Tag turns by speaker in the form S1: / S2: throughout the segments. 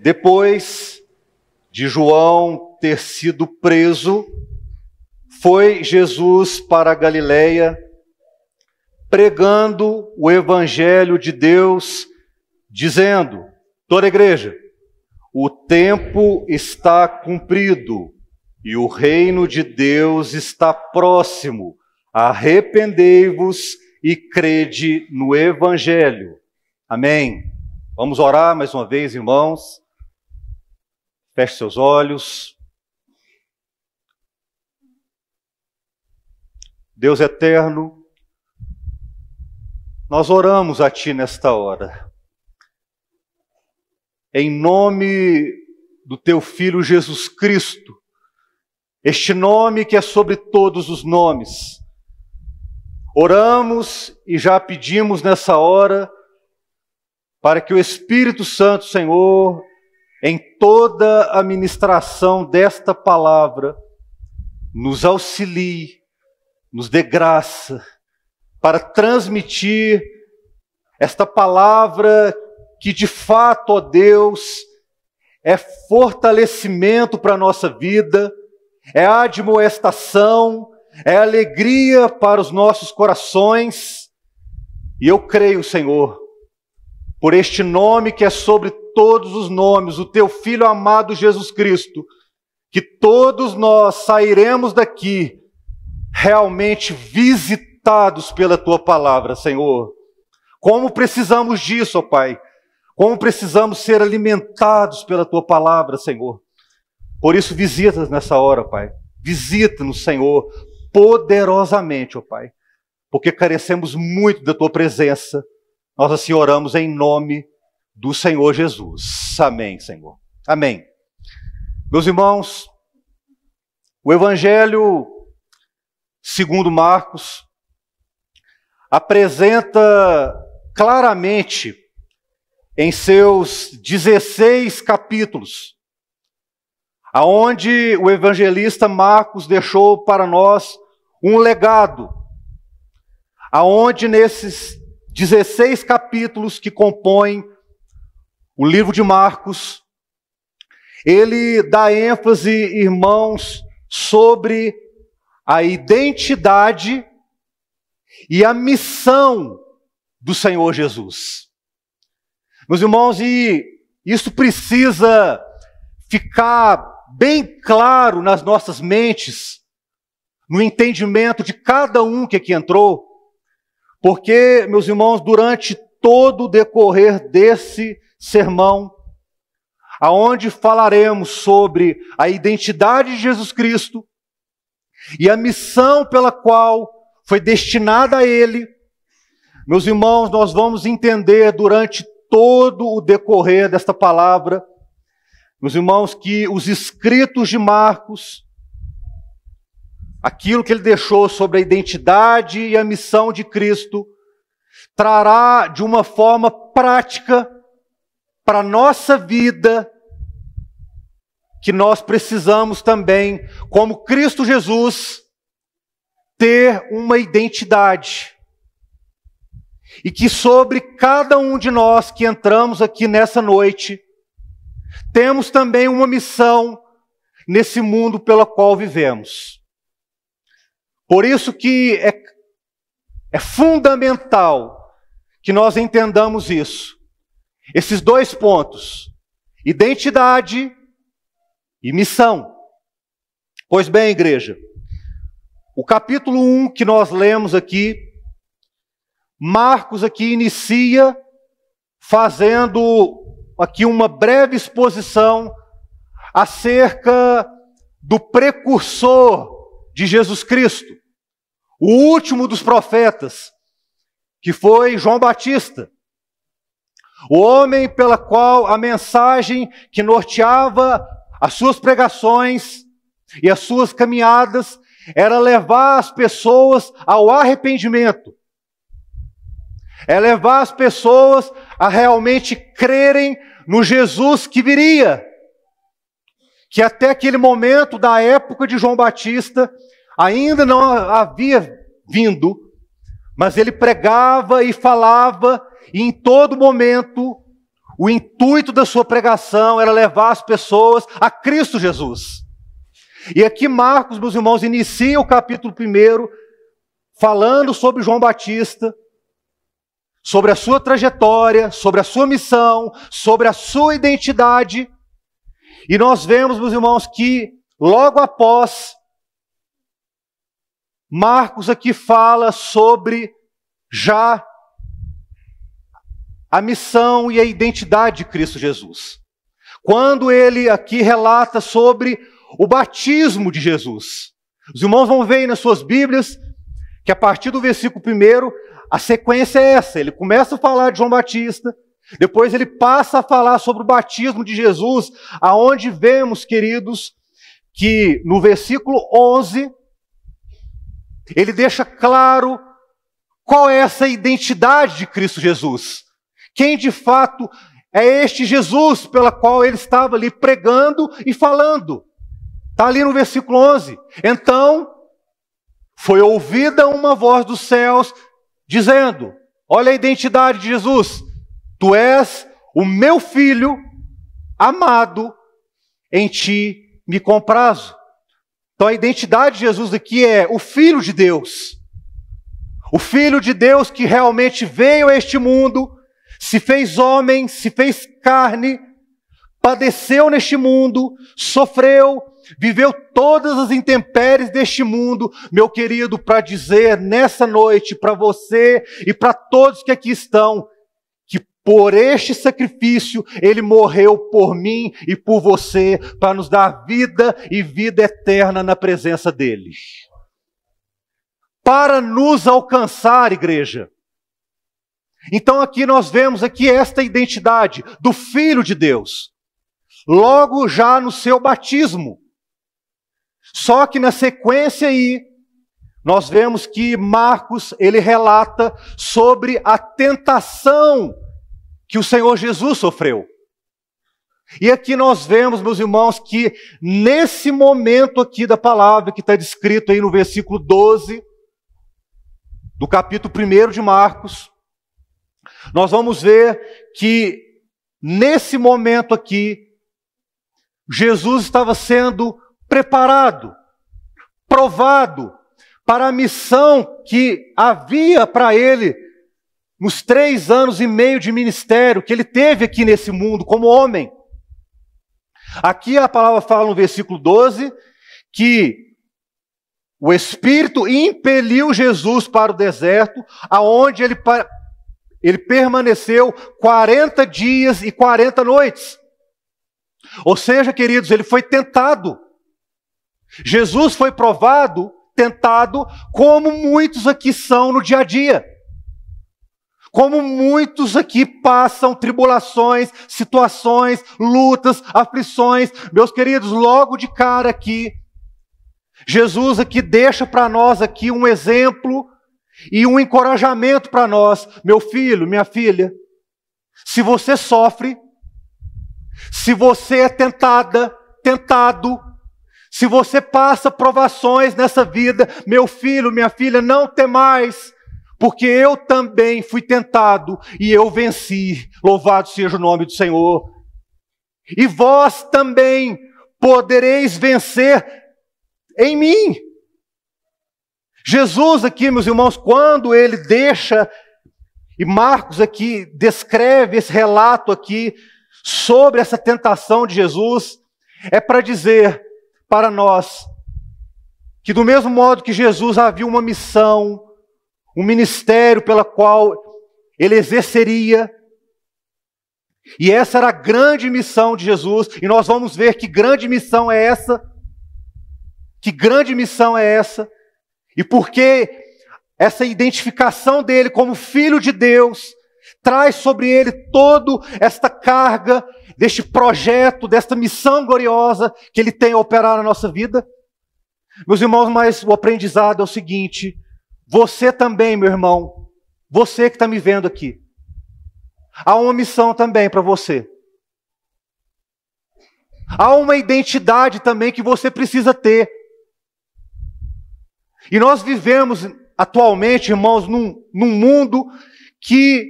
S1: Depois de João ter sido preso, foi Jesus para a Galileia, pregando o Evangelho de Deus, dizendo: toda a igreja, o tempo está cumprido e o reino de Deus está próximo. Arrependei-vos e crede no Evangelho. Amém. Vamos orar mais uma vez, irmãos. Feche seus olhos. Deus eterno, nós oramos a Ti nesta hora. Em nome do Teu Filho Jesus Cristo, este nome que é sobre todos os nomes, oramos e já pedimos nessa hora para que o Espírito Santo, Senhor, em toda a ministração desta palavra, nos auxilie, nos dê graça para transmitir esta palavra que de fato, ó Deus, é fortalecimento para a nossa vida, é admoestação, é alegria para os nossos corações. E eu creio, Senhor, por este nome que é sobre todos os nomes, o Teu Filho amado Jesus Cristo, que todos nós sairemos daqui realmente visitados pela Tua palavra, Senhor. Como precisamos disso, ó Pai. Como precisamos ser alimentados pela Tua palavra, Senhor. Por isso, visita-nos nessa hora, Pai. Visita-nos, Senhor, poderosamente, ó Pai. Porque carecemos muito da Tua presença. Nós assim oramos em nome do Senhor Jesus. Amém, Senhor. Amém. Meus irmãos, o Evangelho segundo Marcos apresenta claramente em seus 16 capítulos, aonde o evangelista Marcos deixou para nós um legado, aonde nesses 16 capítulos que compõem o livro de Marcos, ele dá ênfase, irmãos, sobre a identidade e a missão do Senhor Jesus. Meus irmãos, e isso precisa ficar bem claro nas nossas mentes, no entendimento de cada um que aqui entrou, porque, meus irmãos, durante todo o decorrer desse sermão, aonde falaremos sobre a identidade de Jesus Cristo e a missão pela qual foi destinada a Ele, meus irmãos, nós vamos entender durante todo o decorrer desta palavra, meus irmãos, que os escritos de Marcos, aquilo que ele deixou sobre a identidade e a missão de Cristo, trará de uma forma prática para a nossa vida, que nós precisamos também, como Cristo Jesus, ter uma identidade. E que sobre cada um de nós que entramos aqui nessa noite, temos também uma missão nesse mundo pelo qual vivemos. Por isso que é fundamental que nós entendamos isso. Esses dois pontos, identidade e missão. Pois bem, igreja, o capítulo 1 que nós lemos aqui, Marcos aqui inicia fazendo aqui uma breve exposição acerca do precursor de Jesus Cristo, o último dos profetas, que foi João Batista. O homem pela qual a mensagem que norteava as suas pregações e as suas caminhadas era levar as pessoas ao arrependimento. É levar as pessoas a realmente crerem no Jesus que viria. Que até aquele momento da época de João Batista ainda não havia vindo, mas ele pregava e falava, e em todo momento o intuito da sua pregação era levar as pessoas a Cristo Jesus. E aqui Marcos, meus irmãos, inicia o capítulo 1 falando sobre João Batista, sobre a sua trajetória, sobre a sua missão, sobre a sua identidade. E nós vemos, meus irmãos, que logo após, Marcos aqui fala sobre já a missão e a identidade de Cristo Jesus. Quando ele aqui relata sobre o batismo de Jesus. Os irmãos vão ver aí nas suas Bíblias que a partir do versículo 1, a sequência é essa. Ele começa a falar de João Batista, depois ele passa a falar sobre o batismo de Jesus, aonde vemos, queridos, que no versículo 11, ele deixa claro qual é essa identidade de Cristo Jesus. Quem de fato é este Jesus pela qual ele estava ali pregando e falando. Está ali no versículo 11. Então, foi ouvida uma voz dos céus dizendo, olha a identidade de Jesus, tu és o meu filho amado, em ti me comprazo. Então a identidade de Jesus aqui é o Filho de Deus. O Filho de Deus que realmente veio a este mundo, se fez homem, se fez carne, padeceu neste mundo, sofreu, viveu todas as intempéries deste mundo, meu querido, para dizer nessa noite para você e para todos que aqui estão, que por este sacrifício ele morreu por mim e por você, para nos dar vida e vida eterna na presença dele. Para nos alcançar, igreja. Então aqui nós vemos aqui esta identidade do Filho de Deus, logo já no seu batismo. Só que na sequência aí, nós vemos que Marcos, ele relata sobre a tentação que o Senhor Jesus sofreu. E aqui nós vemos, meus irmãos, que nesse momento aqui da palavra, que está descrito aí no versículo 12, do capítulo 1 de Marcos, nós vamos ver que nesse momento aqui, Jesus estava sendo preparado, provado para a missão que havia para ele nos 3 anos e meio de ministério que ele teve aqui nesse mundo como homem. Aqui a palavra fala no versículo 12 que o Espírito impeliu Jesus para o deserto, aonde ele permaneceu 40 dias e 40 noites. Ou seja, queridos, ele foi tentado. Jesus foi provado, tentado, como muitos aqui são no dia a dia. Como muitos aqui passam tribulações, situações, lutas, aflições. Meus queridos, logo de cara aqui, Jesus aqui deixa para nós aqui um exemplo e um encorajamento para nós. Meu filho, minha filha, se você sofre, se você é tentado, se você passa provações nessa vida, meu filho, minha filha, não temais, porque eu também fui tentado e eu venci. Louvado seja o nome do Senhor. E vós também podereis vencer em mim. Jesus aqui, meus irmãos, quando ele deixa, e Marcos aqui descreve esse relato aqui sobre essa tentação de Jesus, é para dizer para nós que do mesmo modo que Jesus havia uma missão, um ministério pela qual ele exerceria, e essa era a grande missão de Jesus, e nós vamos ver que grande missão é essa, e porque essa identificação dele como Filho de Deus traz sobre ele toda esta carga deste projeto, desta missão gloriosa que ele tem a operar na nossa vida. Meus irmãos, mas o aprendizado é o seguinte: você também, meu irmão, você que está me vendo aqui, há uma missão também para você. Há uma identidade também que você precisa ter. E nós vivemos atualmente, irmãos, num mundo que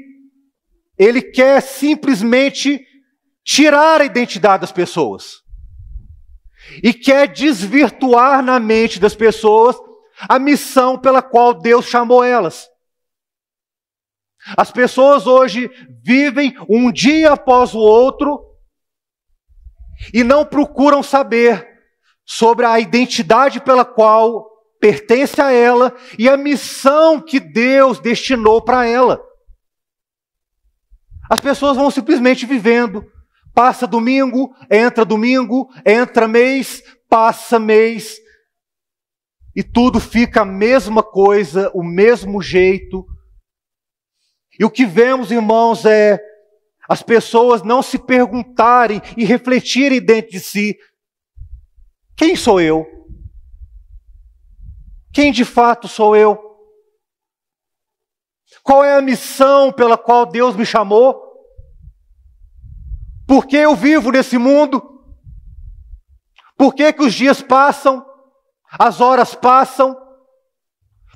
S1: ele quer simplesmente tirar a identidade das pessoas. E quer desvirtuar na mente das pessoas a missão pela qual Deus chamou elas. As pessoas hoje vivem um dia após o outro e não procuram saber sobre a identidade pela qual pertence a ela e a missão que Deus destinou para ela. As pessoas vão simplesmente vivendo. Passa domingo, entra mês, passa mês, e tudo fica a mesma coisa, o mesmo jeito. E o que vemos, irmãos, é as pessoas não se perguntarem e refletirem dentro de si: quem sou eu? Quem de fato sou eu? Qual é a missão pela qual Deus me chamou? Por que eu vivo nesse mundo? Por que os dias passam? As horas passam?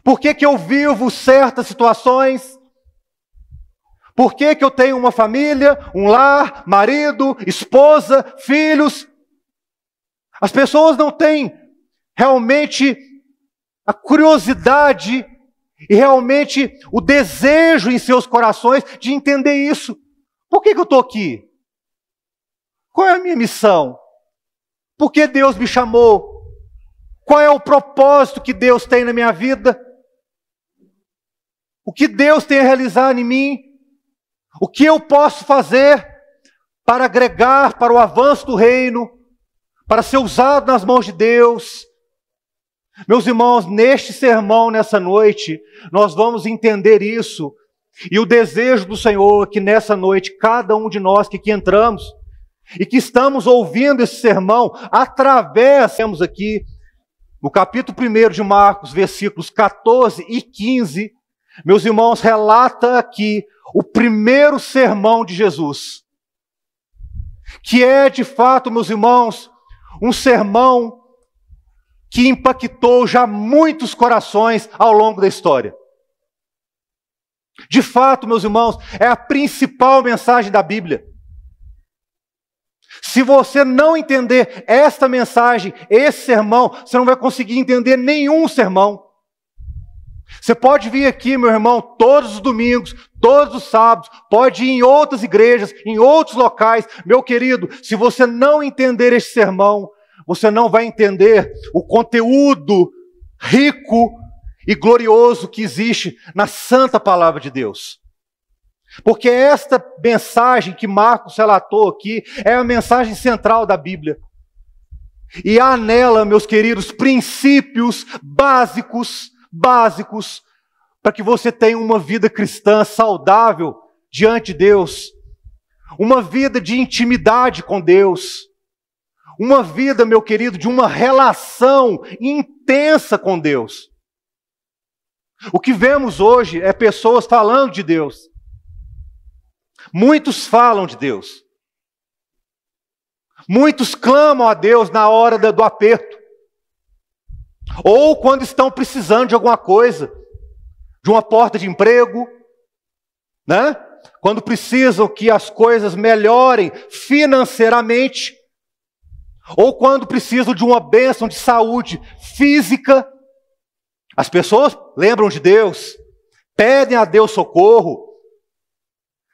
S1: Por que eu vivo certas situações? Por que eu tenho uma família, um lar, marido, esposa, filhos? As pessoas não têm realmente a curiosidade e realmente o desejo em seus corações de entender isso. Por que eu estou aqui? Qual é a minha missão? Por que Deus me chamou? Qual é o propósito que Deus tem na minha vida? O que Deus tem a realizar em mim? O que eu posso fazer para agregar para o avanço do reino, para ser usado nas mãos de Deus? Meus irmãos, neste sermão, nessa noite, nós vamos entender isso. E o desejo do Senhor é que nessa noite, cada um de nós que aqui entramos, e que estamos ouvindo esse sermão, temos aqui, no capítulo 1 de Marcos, versículos 14 e 15, meus irmãos, relata aqui o primeiro sermão de Jesus, que é, de fato, meus irmãos, um sermão que impactou já muitos corações ao longo da história. De fato, meus irmãos, é a principal mensagem da Bíblia. Se você não entender esta mensagem, esse sermão, você não vai conseguir entender nenhum sermão. Você pode vir aqui, meu irmão, todos os domingos, todos os sábados, pode ir em outras igrejas, em outros locais. Meu querido, se você não entender este sermão, você não vai entender o conteúdo rico e glorioso que existe na santa palavra de Deus. Porque esta mensagem que Marcos relatou aqui é a mensagem central da Bíblia. E há nela, meus queridos, princípios básicos, para que você tenha uma vida cristã saudável diante de Deus, uma vida de intimidade com Deus, uma vida, meu querido, de uma relação intensa com Deus. O que vemos hoje é pessoas falando de Deus. Muitos falam de Deus. Muitos clamam a Deus na hora do aperto. Ou quando estão precisando de alguma coisa, de uma porta de emprego, né? Quando precisam que as coisas melhorem financeiramente, ou quando precisam de uma bênção de saúde física, as pessoas lembram de Deus, pedem a Deus socorro.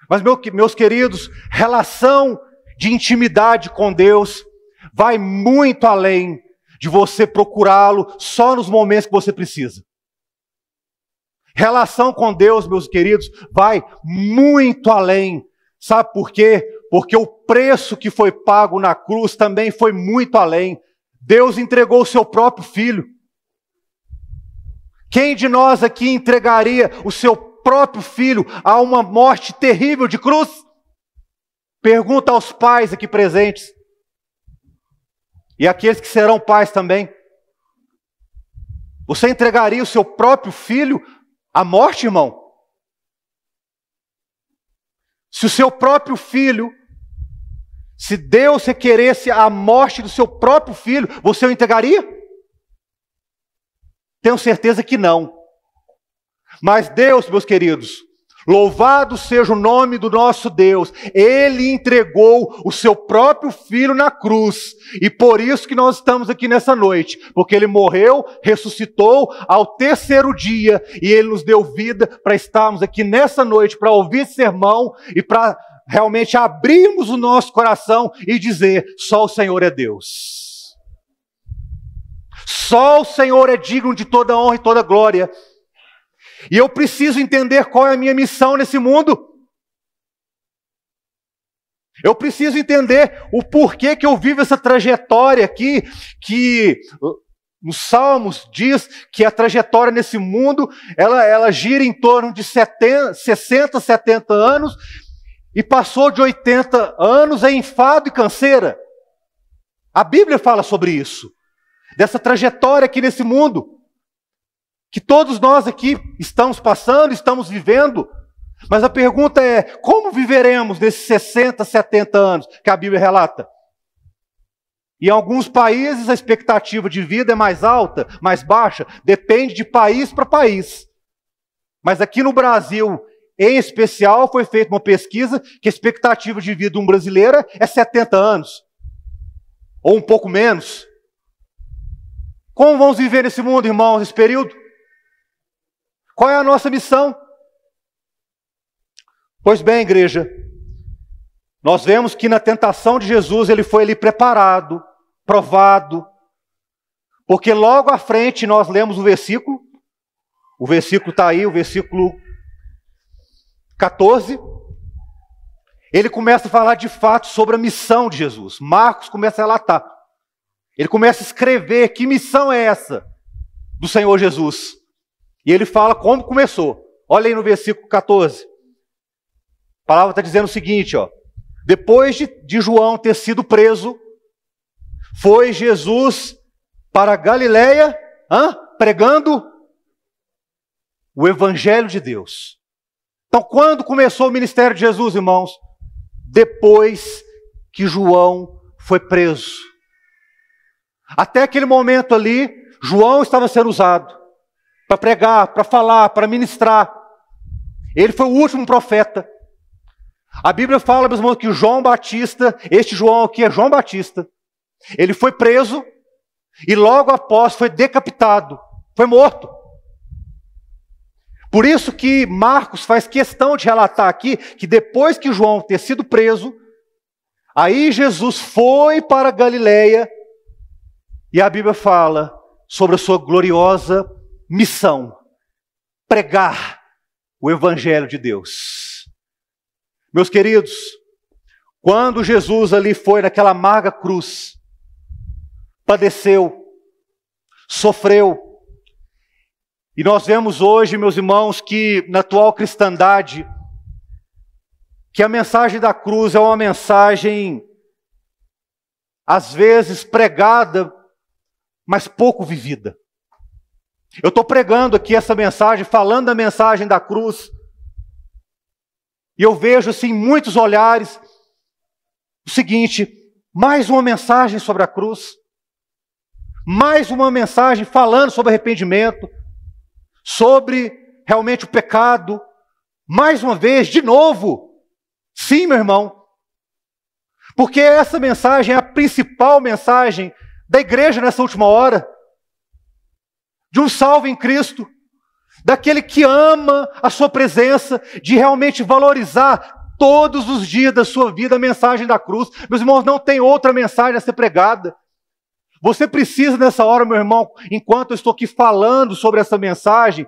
S1: Mas, meus queridos, relação de intimidade com Deus vai muito além de você procurá-lo só nos momentos que você precisa. Relação com Deus, meus queridos, vai muito além. Sabe por quê? Porque o preço que foi pago na cruz também foi muito além. Deus entregou o seu próprio Filho. Quem de nós aqui entregaria o seu próprio filho a uma morte terrível de cruz? Pergunta aos pais aqui presentes. E aqueles que serão pais também. Você entregaria o seu próprio filho à morte, irmão? Se o seu próprio filho, se Deus requeresse a morte do seu próprio filho, você o entregaria? Tenho certeza que não. Mas Deus, meus queridos, Louvado seja o nome do nosso Deus. Ele entregou o seu próprio Filho na cruz. E por isso que nós estamos aqui nessa noite. Porque Ele morreu, ressuscitou ao terceiro dia. E Ele nos deu vida para estarmos aqui nessa noite, para ouvir esse sermão e para realmente abrirmos o nosso coração e dizer: só o Senhor é Deus. Só o Senhor é digno de toda honra e toda glória. E eu preciso entender qual é a minha missão nesse mundo. Eu preciso entender o porquê que eu vivo essa trajetória aqui, que nos Salmos diz que a trajetória nesse mundo, ela gira em torno de 60, 70 anos, e passou de 80 anos em enfado e canseira. A Bíblia fala sobre isso, dessa trajetória aqui nesse mundo, que todos nós aqui estamos passando, estamos vivendo. Mas a pergunta é: como viveremos nesses 60, 70 anos que a Bíblia relata? Em alguns países a expectativa de vida é mais alta, mais baixa, depende de país para país. Mas aqui no Brasil, em especial, foi feita uma pesquisa que a expectativa de vida de um brasileiro é 70 anos, ou um pouco menos. Como vamos viver nesse mundo, irmãos, nesse período? Qual é a nossa missão? Pois bem, igreja, nós vemos que na tentação de Jesus ele foi ali preparado, provado, porque logo à frente nós lemos o versículo está aí, o versículo 14, ele começa a falar de fato sobre a missão de Jesus. Marcos começa a relatar, ele começa a escrever que missão é essa do Senhor Jesus. E ele fala como começou. Olha aí no versículo 14. A palavra está dizendo o seguinte, ó: depois de João ter sido preso, foi Jesus para Galileia, pregando o Evangelho de Deus. Então, quando começou o ministério de Jesus, irmãos? Depois que João foi preso. Até aquele momento ali, João estava sendo usado para pregar, para falar, para ministrar. Ele foi o último profeta. A Bíblia fala, meus irmãos, que João Batista, este João aqui é João Batista, ele foi preso e logo após foi decapitado, foi morto. Por isso que Marcos faz questão de relatar aqui que depois que João ter sido preso, aí Jesus foi para Galileia e a Bíblia fala sobre a sua gloriosa missão: pregar o Evangelho de Deus. Meus queridos, quando Jesus ali foi naquela amarga cruz, padeceu, sofreu, e nós vemos hoje, meus irmãos, que na atual cristandade, que a mensagem da cruz é uma mensagem, às vezes, pregada, mas pouco vivida. Eu estou pregando aqui essa mensagem, falando da mensagem da cruz, e eu vejo assim muitos olhares o seguinte: mais uma mensagem sobre a cruz, mais uma mensagem falando sobre arrependimento, sobre realmente o pecado, mais uma vez, de novo. Sim, meu irmão, porque essa mensagem é a principal mensagem da igreja nessa última hora, de um salvo em Cristo, daquele que ama a sua presença, de realmente valorizar todos os dias da sua vida a mensagem da cruz. Meus irmãos, não tem outra mensagem a ser pregada. Você precisa nessa hora, meu irmão, enquanto eu estou aqui falando sobre essa mensagem,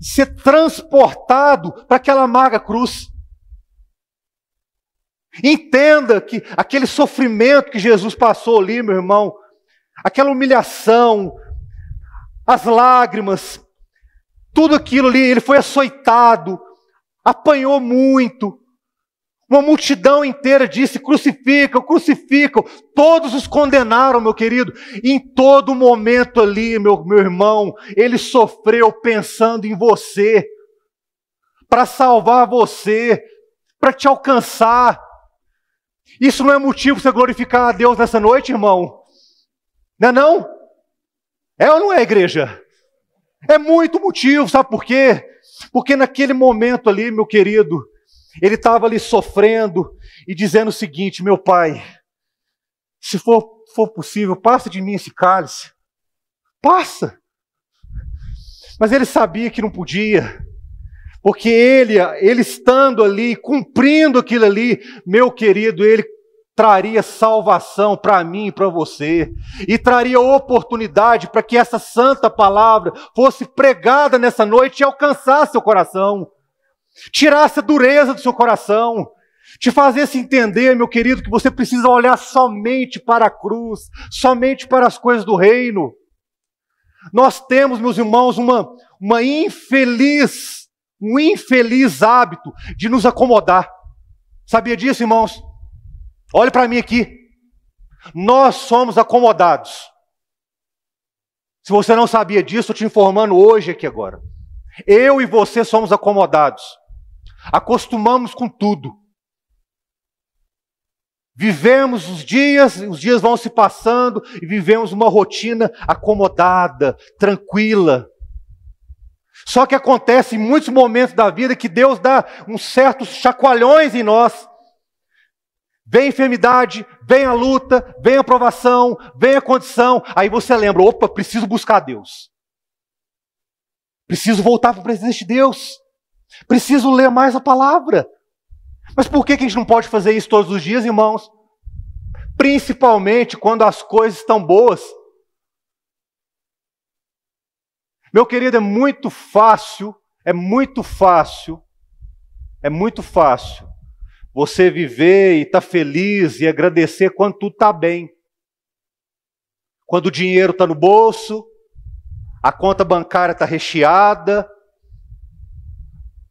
S1: ser transportado para aquela amarga cruz. Entenda que aquele sofrimento que Jesus passou ali, meu irmão, aquela humilhação, as lágrimas, tudo aquilo ali, ele foi açoitado, apanhou muito. Uma multidão inteira disse: crucificam, crucificam. Todos os condenaram, meu querido. E em todo momento ali, meu irmão, ele sofreu pensando em você, para salvar você, para te alcançar. Isso não é motivo para você glorificar a Deus nessa noite, irmão? Não é não? É ou não é, igreja? É muito motivo, sabe por quê? Porque naquele momento ali, meu querido, ele estava ali sofrendo e dizendo o seguinte: meu pai, se for possível, passa de mim esse cálice. Passa. Mas ele sabia que não podia. Porque ele estando ali, cumprindo aquilo ali, meu querido, ele traria salvação para mim e para você. E traria oportunidade para que essa santa palavra fosse pregada nessa noite e alcançasse seu coração. Tirasse a dureza do seu coração. Te fazesse entender, meu querido, que você precisa olhar somente para a cruz, somente para as coisas do reino. Nós temos, meus irmãos, um infeliz hábito de nos acomodar. Sabia disso, irmãos? Olhe para mim aqui. Nós somos acomodados. Se você não sabia disso, estou te informando hoje aqui agora. Eu e você somos acomodados. Acostumamos com tudo. Vivemos os dias vão se passando e vivemos uma rotina acomodada, tranquila. Só que acontece em muitos momentos da vida que Deus dá uns certos chacoalhões em nós. Vem a enfermidade, vem a luta, vem a provação, vem a condição. Aí você lembra: opa, preciso buscar Deus. Preciso voltar para a presença de Deus. Preciso ler mais a palavra. Mas por que a gente não pode fazer isso todos os dias, irmãos? Principalmente quando as coisas estão boas. Meu querido, é muito fácil você viver e estar feliz e agradecer quando tudo está bem. Quando o dinheiro está no bolso, a conta bancária está recheada,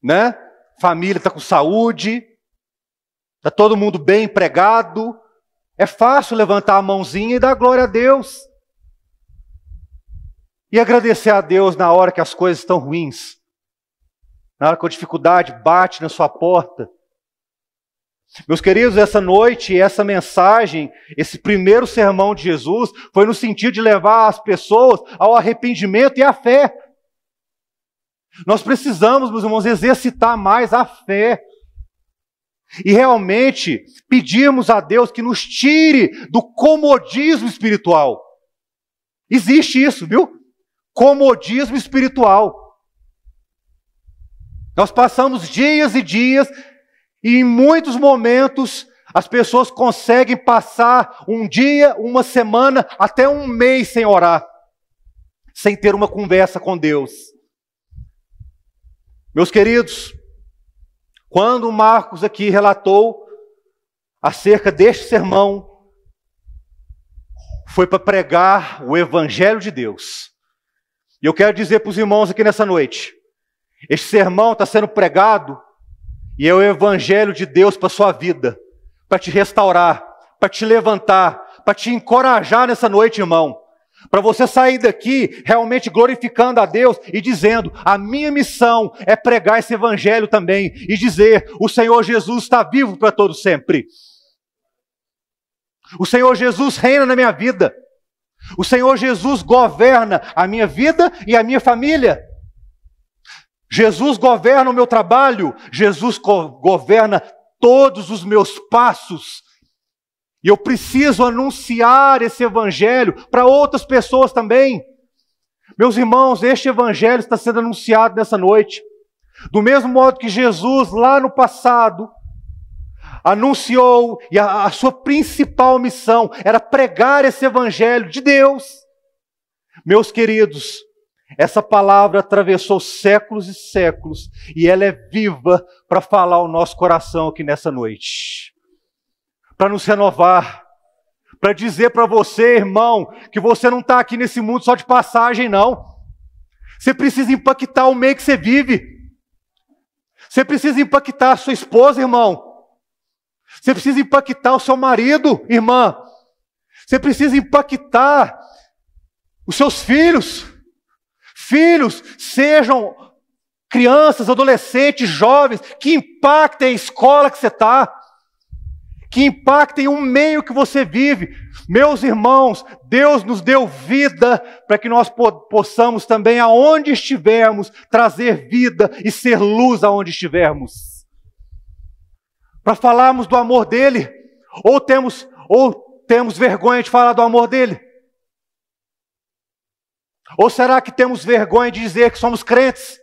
S1: né? Família está com saúde, está todo mundo bem empregado. É fácil levantar a mãozinha e dar glória a Deus. E agradecer a Deus na hora que as coisas estão ruins. Na hora que a dificuldade bate na sua porta. Meus queridos, essa noite, essa mensagem, esse primeiro sermão de Jesus, foi no sentido de levar as pessoas ao arrependimento e à fé. Nós precisamos, meus irmãos, exercitar mais a fé. E realmente pedirmos a Deus que nos tire do comodismo espiritual. Existe isso, viu? Comodismo espiritual. Nós passamos dias e dias, e em muitos momentos as pessoas conseguem passar um dia, uma semana, até um mês sem orar, sem ter uma conversa com Deus. Meus queridos, quando o Marcos aqui relatou acerca deste sermão, foi para pregar o Evangelho de Deus. E eu quero dizer para os irmãos aqui nessa noite, este sermão está sendo pregado e é o Evangelho de Deus para a sua vida, para te restaurar, para te levantar, para te encorajar nessa noite, irmão. Para você sair daqui realmente glorificando a Deus e dizendo: a minha missão é pregar esse Evangelho também e dizer: o Senhor Jesus está vivo para todo sempre. O Senhor Jesus reina na minha vida. O Senhor Jesus governa a minha vida e a minha família. Jesus governa o meu trabalho. Jesus governa todos os meus passos. E eu preciso anunciar esse Evangelho para outras pessoas também. Meus irmãos, este Evangelho está sendo anunciado nessa noite. Do mesmo modo que Jesus, lá no passado, anunciou, e a sua principal missão era pregar esse Evangelho de Deus. Meus queridos, essa palavra atravessou séculos e séculos, e ela é viva para falar ao nosso coração aqui nessa noite. Para nos renovar, para dizer para você, irmão, que você não está aqui nesse mundo só de passagem, não. Você precisa impactar o meio que você vive. Você precisa impactar a sua esposa, irmão. Você precisa impactar o seu marido, irmã. Você precisa impactar os seus filhos. Filhos, sejam crianças, adolescentes, jovens, que impactem a escola que você está. que impactem o meio que você vive. Meus irmãos, Deus nos deu vida para que nós possamos também, aonde estivermos, trazer vida e ser luz aonde estivermos. Para falarmos do amor dele, ou temos vergonha de falar do amor dele? Ou será que temos vergonha de dizer que somos crentes?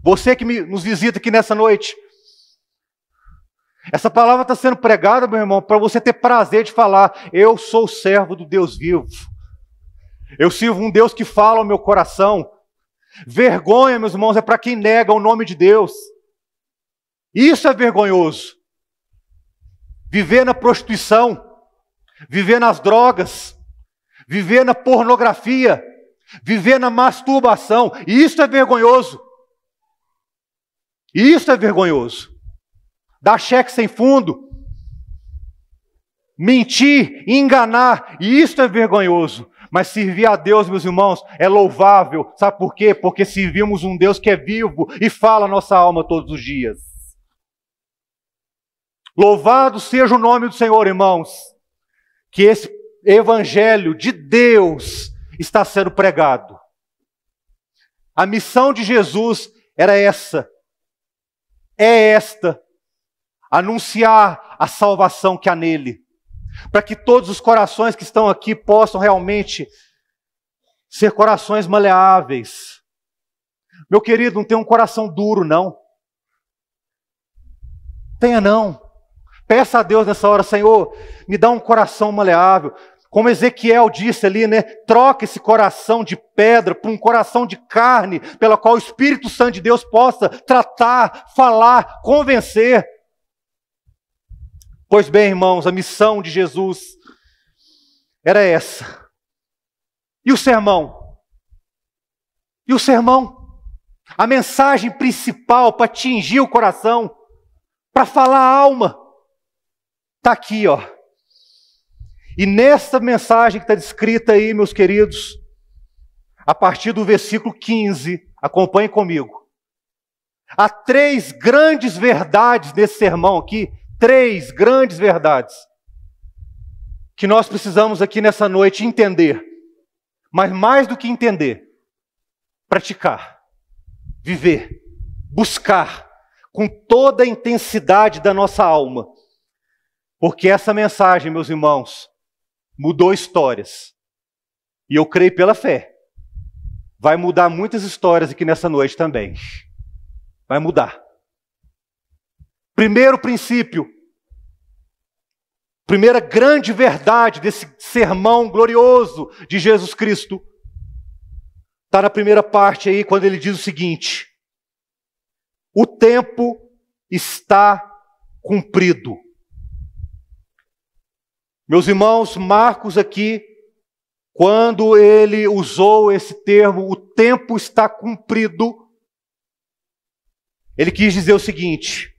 S1: Você que nos visita aqui nessa noite, essa palavra está sendo pregada, meu irmão, para você ter prazer de falar: eu sou servo do Deus vivo. Eu sirvo um Deus que fala ao meu coração. Vergonha, meus irmãos, é para quem nega o nome de Deus. Isso é vergonhoso. Viver na prostituição, viver nas drogas, viver na pornografia, viver na masturbação, isso é vergonhoso. Isso é vergonhoso. Dar cheque sem fundo, mentir, enganar, isso é vergonhoso. Mas servir a Deus, meus irmãos, é louvável. Sabe por quê? Porque servimos um Deus que é vivo e fala a nossa alma todos os dias. Louvado seja o nome do Senhor, irmãos, que esse evangelho de Deus está sendo pregado. A missão de Jesus era essa, é esta: anunciar a salvação que há nele, para que todos os corações que estão aqui possam realmente ser corações maleáveis. Meu querido, não tenha um coração duro, não. Tenha não. Peça a Deus nessa hora: Senhor, me dá um coração maleável. Como Ezequiel disse ali, né? Troca esse coração de pedra por um coração de carne, pela qual o Espírito Santo de Deus possa tratar, falar, convencer. Pois bem, irmãos, a missão de Jesus era essa. E o sermão? E o sermão? A mensagem principal para atingir o coração, para falar a alma, está aqui, ó. E nessa mensagem que está descrita aí, meus queridos, a partir do versículo 15, acompanhe comigo. Há 3 grandes verdades nesse sermão aqui, 3 grandes verdades, que nós precisamos aqui nessa noite entender. Mas mais do que entender, praticar, viver, buscar, com toda a intensidade da nossa alma. Porque essa mensagem, meus irmãos, mudou histórias. E eu creio pela fé. Vai mudar muitas histórias aqui nessa noite também. Vai mudar. Primeiro princípio, primeira grande verdade desse sermão glorioso de Jesus Cristo, está na primeira parte aí, quando ele diz o seguinte: o tempo está cumprido. Meus irmãos, Marcos aqui, quando ele usou esse termo, o tempo está cumprido, ele quis dizer o seguinte: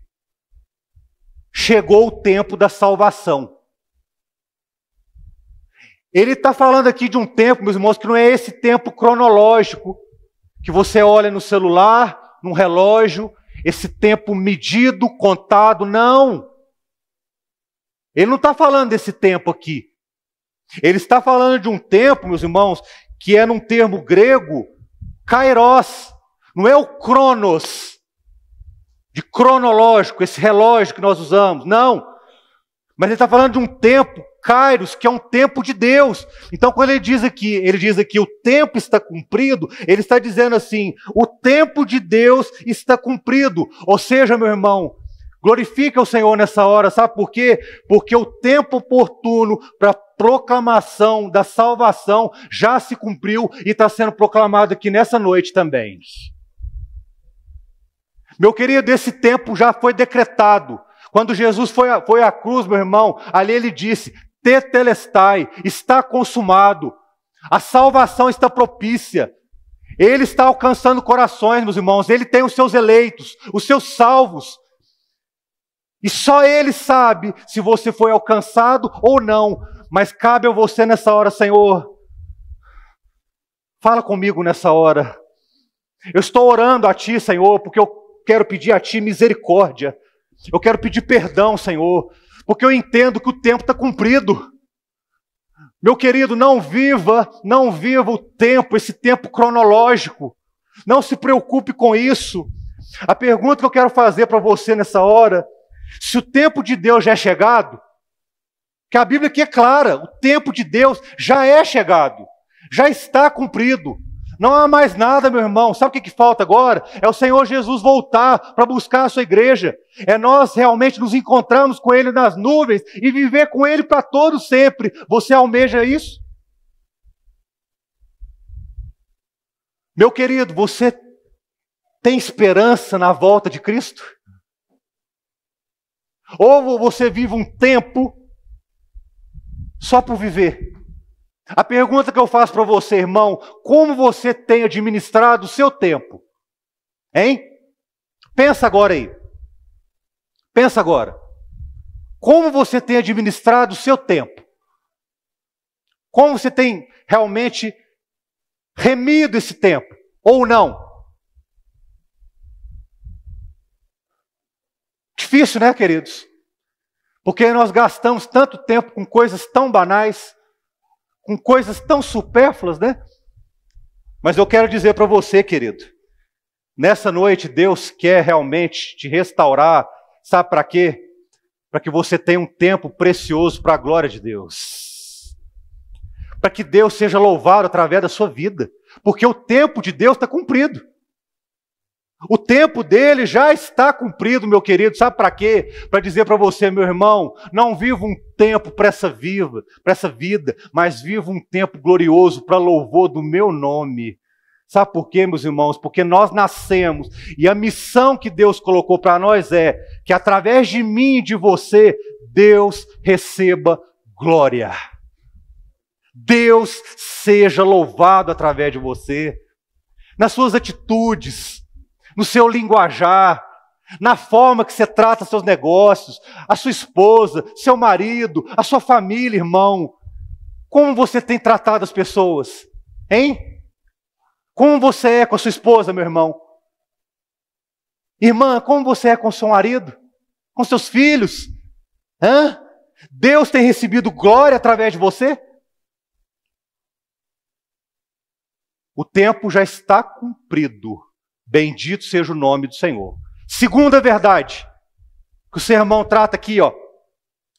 S1: chegou o tempo da salvação. Ele está falando aqui de um tempo, meus irmãos, que não é esse tempo cronológico, que você olha no celular, num relógio, esse tempo medido, contado, não. Ele não está falando desse tempo aqui. Ele está falando de um tempo, meus irmãos, que é num termo grego, kairos. Não é o cronos, de cronológico, esse relógio que nós usamos, não. Mas ele está falando de um tempo, kairos, que é um tempo de Deus. Então quando ele diz aqui, o tempo está cumprido, ele está dizendo assim: o tempo de Deus está cumprido. Ou seja, meu irmão, glorifica o Senhor nessa hora, sabe por quê? Porque o tempo oportuno para a proclamação da salvação já se cumpriu e está sendo proclamado aqui nessa noite também. Meu querido, esse tempo já foi decretado. Quando Jesus foi à cruz, meu irmão, ali ele disse: tetelestai, está consumado. A salvação está propícia. Ele está alcançando corações, meus irmãos. Ele tem os seus eleitos, os seus salvos. E só Ele sabe se você foi alcançado ou não. Mas cabe a você nessa hora: Senhor, fala comigo nessa hora. Eu estou orando a Ti, Senhor, porque eu quero pedir a Ti misericórdia. Eu quero pedir perdão, Senhor, porque eu entendo que o tempo está cumprido. Meu querido, não viva o tempo, esse tempo cronológico. Não se preocupe com isso. A pergunta que eu quero fazer para você nessa hora, se o tempo de Deus já é chegado, que a Bíblia aqui é clara, o tempo de Deus já é chegado, já está cumprido. Não há mais nada, meu irmão. Sabe o que falta agora? É o Senhor Jesus voltar para buscar a sua igreja. É nós realmente nos encontrarmos com Ele nas nuvens e viver com Ele para todo sempre. Você almeja isso? Meu querido, você tem esperança na volta de Cristo? Ou você vive um tempo só por viver? A pergunta que eu faço para você, irmão, como você tem administrado o seu tempo? Hein? Pensa agora aí. Pensa agora. Como você tem administrado o seu tempo? Como você tem realmente remido esse tempo? Ou não? Difícil, né, queridos? Porque nós gastamos tanto tempo com coisas tão banais, com coisas tão supérfluas, né? Mas eu quero dizer para você, querido, nessa noite Deus quer realmente te restaurar, sabe para quê? Para que você tenha um tempo precioso para a glória de Deus. Para que Deus seja louvado através da sua vida, porque o tempo de Deus está cumprido. O tempo dele já está cumprido, meu querido. Sabe para quê? Para dizer para você, meu irmão, não viva um tempo para essa vida, mas viva um tempo glorioso para louvor do meu nome. Sabe por quê, meus irmãos? Porque nós nascemos e a missão que Deus colocou para nós é que através de mim e de você, Deus receba glória. Deus seja louvado através de você, nas suas atitudes, no seu linguajar, na forma que você trata seus negócios, a sua esposa, seu marido, a sua família, irmão. Como você tem tratado as pessoas? Hein? Como você é com a sua esposa, meu irmão? Irmã, como você é com o seu marido? Com seus filhos? Hã? Deus tem recebido glória através de você? O tempo já está cumprido. Bendito seja o nome do Senhor. Segunda verdade, que o sermão trata aqui, ó.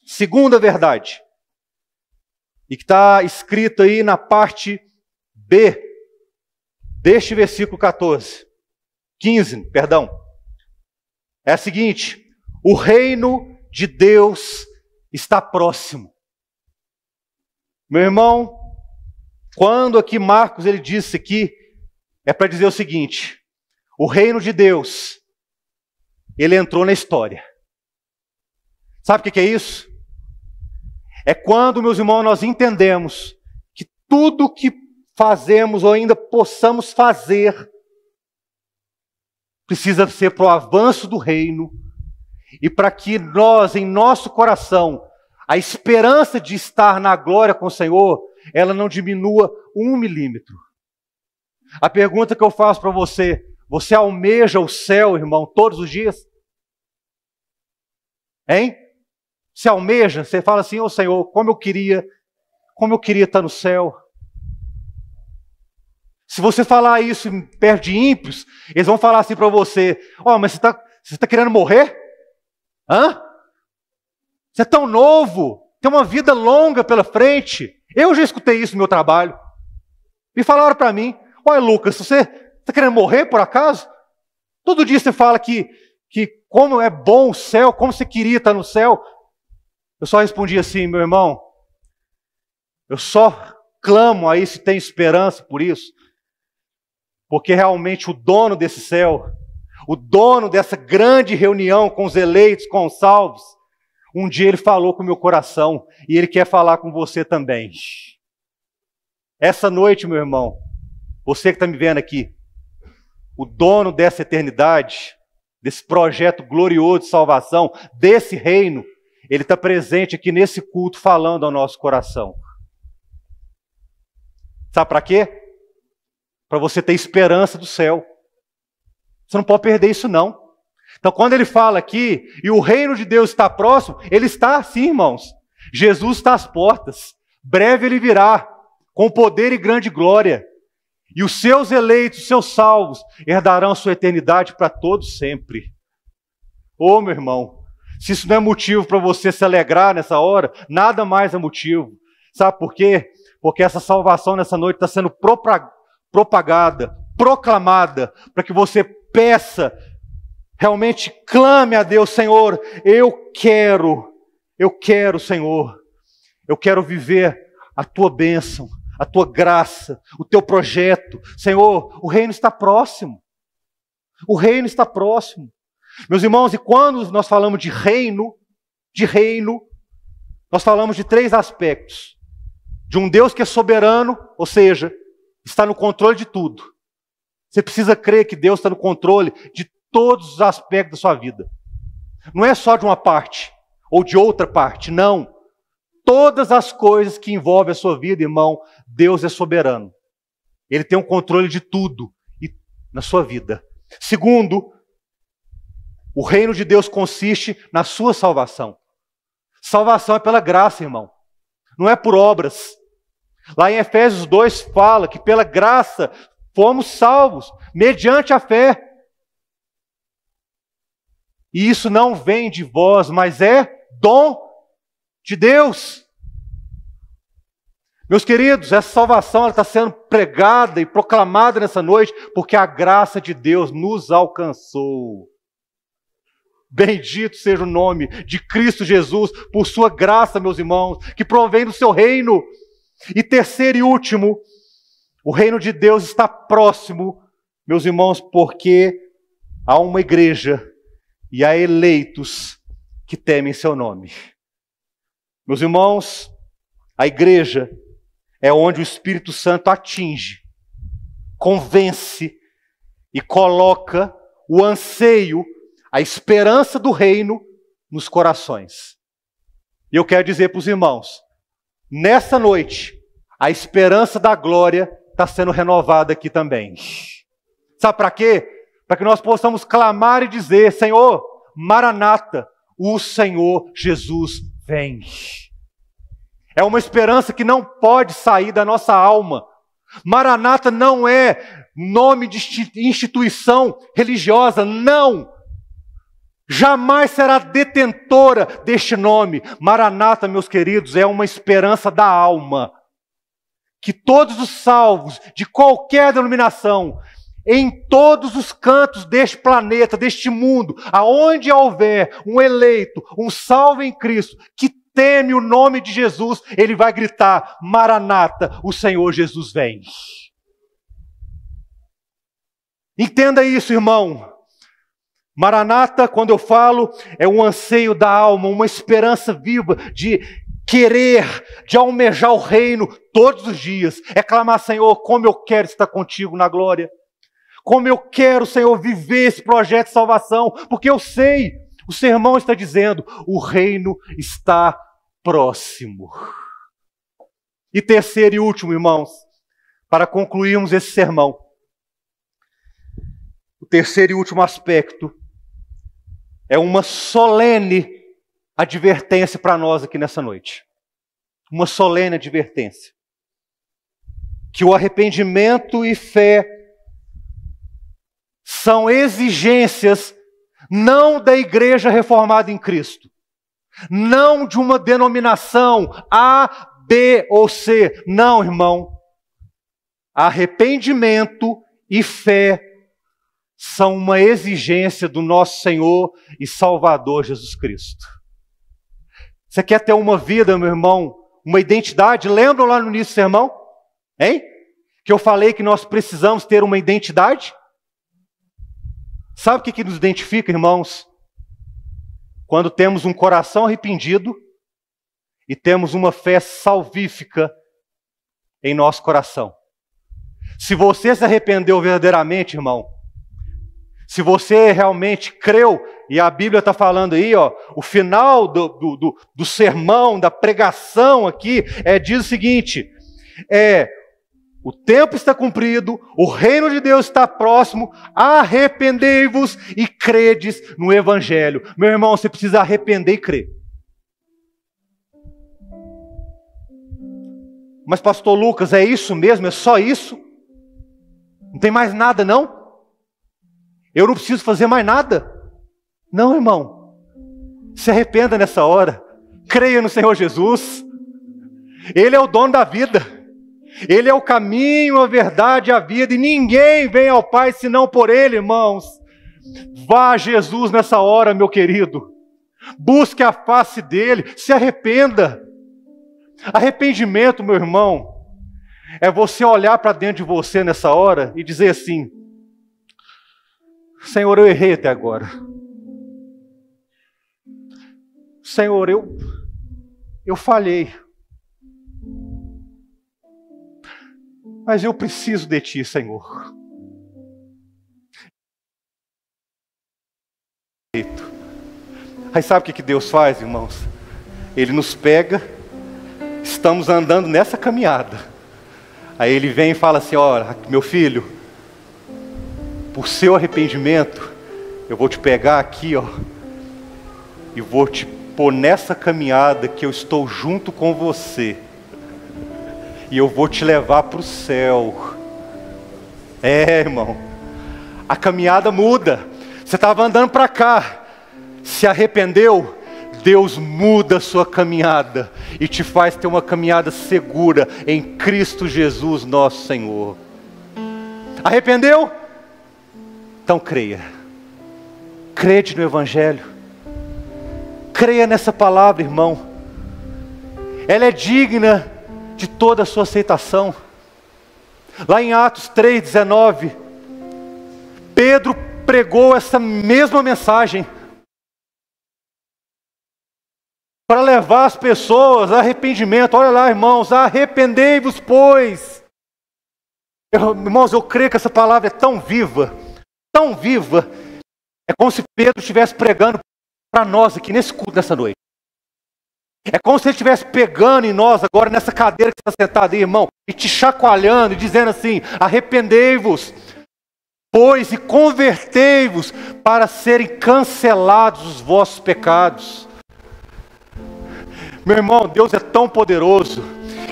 S1: Segunda verdade. E que está escrito aí na parte B deste versículo 15, perdão. É a seguinte: o reino de Deus está próximo. Meu irmão, quando aqui Marcos ele disse aqui, é para dizer o seguinte: o reino de Deus, ele entrou na história. Sabe o que é isso? É quando, meus irmãos, nós entendemos que tudo que fazemos ou ainda possamos fazer precisa ser para o avanço do reino e para que nós, em nosso coração, a esperança de estar na glória com o Senhor, ela não diminua 1 milímetro. A pergunta que eu faço para você: você almeja o céu, irmão, todos os dias? Hein? Você almeja? Você fala assim: ô Senhor, como eu queria estar no céu. Se você falar isso perto de ímpios, eles vão falar assim para você: ó, mas você está querendo morrer? Hã? Você é tão novo, tem uma vida longa pela frente. Eu já escutei isso no meu trabalho. Me falaram para mim: olha, Lucas, você está querendo morrer por acaso? Todo dia você fala que como é bom o céu, como você queria estar no céu. Eu só respondi assim: meu irmão, eu só clamo aí se tem esperança por isso, porque realmente o dono desse céu, o dono dessa grande reunião com os eleitos, com os salvos, um dia ele falou com o meu coração e ele quer falar com você também. Essa noite, meu irmão, você que está me vendo aqui, o dono dessa eternidade, desse projeto glorioso de salvação, desse reino, ele está presente aqui nesse culto falando ao nosso coração. Sabe para quê? Para você ter esperança do céu. Você não pode perder isso não. Então, quando ele fala aqui, e o reino de Deus está próximo, ele está assim, irmãos. Jesus está às portas. Breve ele virá, com poder e grande glória. E os seus eleitos, os seus salvos, herdarão a sua eternidade para todos sempre. Ô, meu irmão, se isso não é motivo para você se alegrar nessa hora, nada mais é motivo. Sabe por quê? Porque essa salvação nessa noite está sendo propagada, proclamada, para que você peça, realmente clame a Deus: Senhor, eu quero, Senhor, eu quero viver a tua bênção, a tua graça, o teu projeto. Senhor, o reino está próximo. O reino está próximo. Meus irmãos, e quando nós falamos de reino, nós falamos de 3 aspectos. De um Deus que é soberano, ou seja, está no controle de tudo. Você precisa crer que Deus está no controle de todos os aspectos da sua vida. Não é só de uma parte ou de outra parte, não. Todas as coisas que envolvem a sua vida, irmão, Deus é soberano. Ele tem o controle de tudo na sua vida. Segundo, o reino de Deus consiste na sua salvação. Salvação é pela graça, irmão. Não é por obras. Lá em Efésios 2 fala que pela graça fomos salvos, mediante a fé. E isso não vem de vós, mas é dom de Deus. Meus queridos, essa salvação está sendo pregada e proclamada nessa noite porque a graça de Deus nos alcançou. Bendito seja o nome de Cristo Jesus, por sua graça, meus irmãos, que provém do seu reino. E terceiro e último, o reino de Deus está próximo, meus irmãos, porque há uma igreja e há eleitos que temem seu nome. Meus irmãos, a igreja é onde o Espírito Santo atinge, convence e coloca o anseio, a esperança do reino nos corações. E eu quero dizer para os irmãos, nessa noite, a esperança da glória está sendo renovada aqui também. Sabe para quê? Para que nós possamos clamar e dizer: Senhor, Maranata, o Senhor Jesus vem. É uma esperança que não pode sair da nossa alma. Maranata não é nome de instituição religiosa, não. Jamais será detentora deste nome. Maranata, meus queridos, é uma esperança da alma. Que todos os salvos, de qualquer denominação, em todos os cantos deste planeta, deste mundo, aonde houver um eleito, um salvo em Cristo, que teme o nome de Jesus, ele vai gritar: Maranata, o Senhor Jesus vem. Entenda isso, irmão. Maranata, quando eu falo, é um anseio da alma, uma esperança viva de querer, de almejar o reino todos os dias. É clamar: Senhor, como eu quero estar contigo na glória. Como eu quero, Senhor, viver esse projeto de salvação. Porque eu sei, o sermão está dizendo, o reino está próximo. E terceiro e último, irmãos, para concluirmos esse sermão. O terceiro e último aspecto é uma solene advertência para nós aqui nessa noite. Uma solene advertência. Que o arrependimento e fé são exigências não da igreja reformada em Cristo, não de uma denominação A, B ou C. Não, irmão. Arrependimento e fé são uma exigência do nosso Senhor e Salvador Jesus Cristo. Você quer ter uma vida, meu irmão, uma identidade? Lembram lá no início do sermão? Hein? Que eu falei que nós precisamos ter uma identidade? Sabe o que nos identifica, irmãos? Quando temos um coração arrependido e temos uma fé salvífica em nosso coração. Se você se arrependeu verdadeiramente, irmão, se você realmente creu, e a Bíblia está falando aí, ó, o final do sermão, da pregação aqui, diz o seguinte, O tempo está cumprido, o reino de Deus está próximo, arrependei-vos e credes no Evangelho. Meu irmão, você precisa arrepender e crer. Mas pastor Lucas, é isso mesmo? É só isso? Não tem mais nada não? Eu não preciso fazer mais nada? Não, irmão. Se arrependa nessa hora. Creia no Senhor Jesus. Ele é o dono da vida. Ele é o caminho, a verdade e a vida. E ninguém vem ao Pai senão por Ele, irmãos. Vá a Jesus nessa hora, meu querido. Busque a face dEle. Se arrependa. Arrependimento, meu irmão, é você olhar para dentro de você nessa hora e dizer assim: Senhor, eu errei até agora. Senhor, eu falhei. Mas eu preciso de Ti, Senhor. Aí sabe o que Deus faz, irmãos? Ele nos pega, estamos andando nessa caminhada. Aí Ele vem e fala assim: olha, meu filho, por seu arrependimento, eu vou te pegar aqui, ó, e vou te pôr nessa caminhada que eu estou junto com você. E eu vou te levar para o céu. Irmão, a caminhada muda. Você estava andando para cá, se arrependeu, Deus muda a sua caminhada e te faz ter uma caminhada segura em Cristo Jesus, nosso Senhor. Arrependeu? Então creia. Crede no Evangelho. Creia nessa palavra, irmão. Ela é digna de toda a sua aceitação. Lá em Atos 3:19, Pedro pregou essa mesma mensagem para levar as pessoas a arrependimento. Olha lá, irmãos, arrependei-vos, pois. Irmãos, eu creio que essa palavra é tão viva, é como se Pedro estivesse pregando para nós aqui nesse culto nessa noite. É como se ele estivesse pegando em nós agora nessa cadeira que está sentado aí, irmão, e te chacoalhando e dizendo assim: arrependei-vos, pois, e convertei-vos para serem cancelados os vossos pecados. Meu irmão, Deus é tão poderoso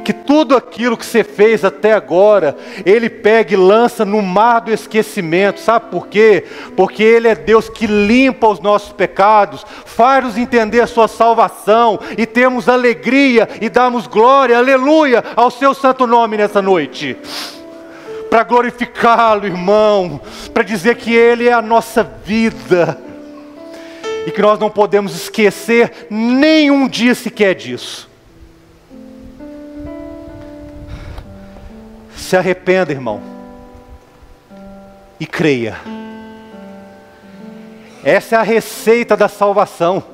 S1: que tudo aquilo que você fez até agora, Ele pega e lança no mar do esquecimento. Sabe por quê? Porque Ele é Deus que limpa os nossos pecados, faz-nos entender a sua salvação, e temos alegria e damos glória, aleluia, ao seu santo nome nessa noite. Para glorificá-lo, irmão, para dizer que Ele é a nossa vida, e que nós não podemos esquecer nenhum dia sequer disso. Se arrependa, irmão, e creia. Essa é a receita da salvação.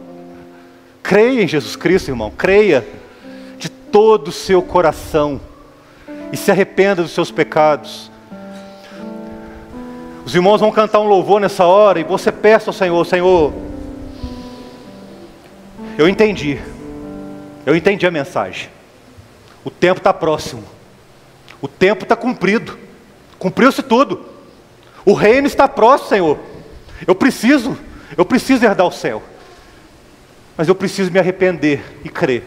S1: Creia em Jesus Cristo, irmão, creia de todo o seu coração e se arrependa dos seus pecados. Os irmãos vão cantar um louvor nessa hora, e você peça ao Senhor: Senhor, eu entendi a mensagem, o tempo está próximo, o tempo está cumprido, cumpriu-se tudo, o reino está próximo, Senhor. Eu preciso herdar o céu, mas eu preciso me arrepender e crer.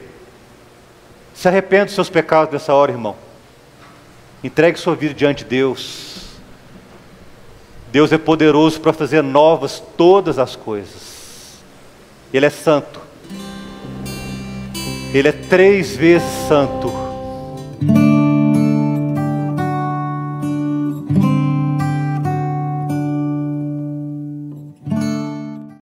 S1: Se arrependa dos seus pecados nessa hora, irmão. Entregue sua vida diante de Deus. Deus é poderoso para fazer novas todas as coisas. Ele é santo. Ele é 3 vezes santo.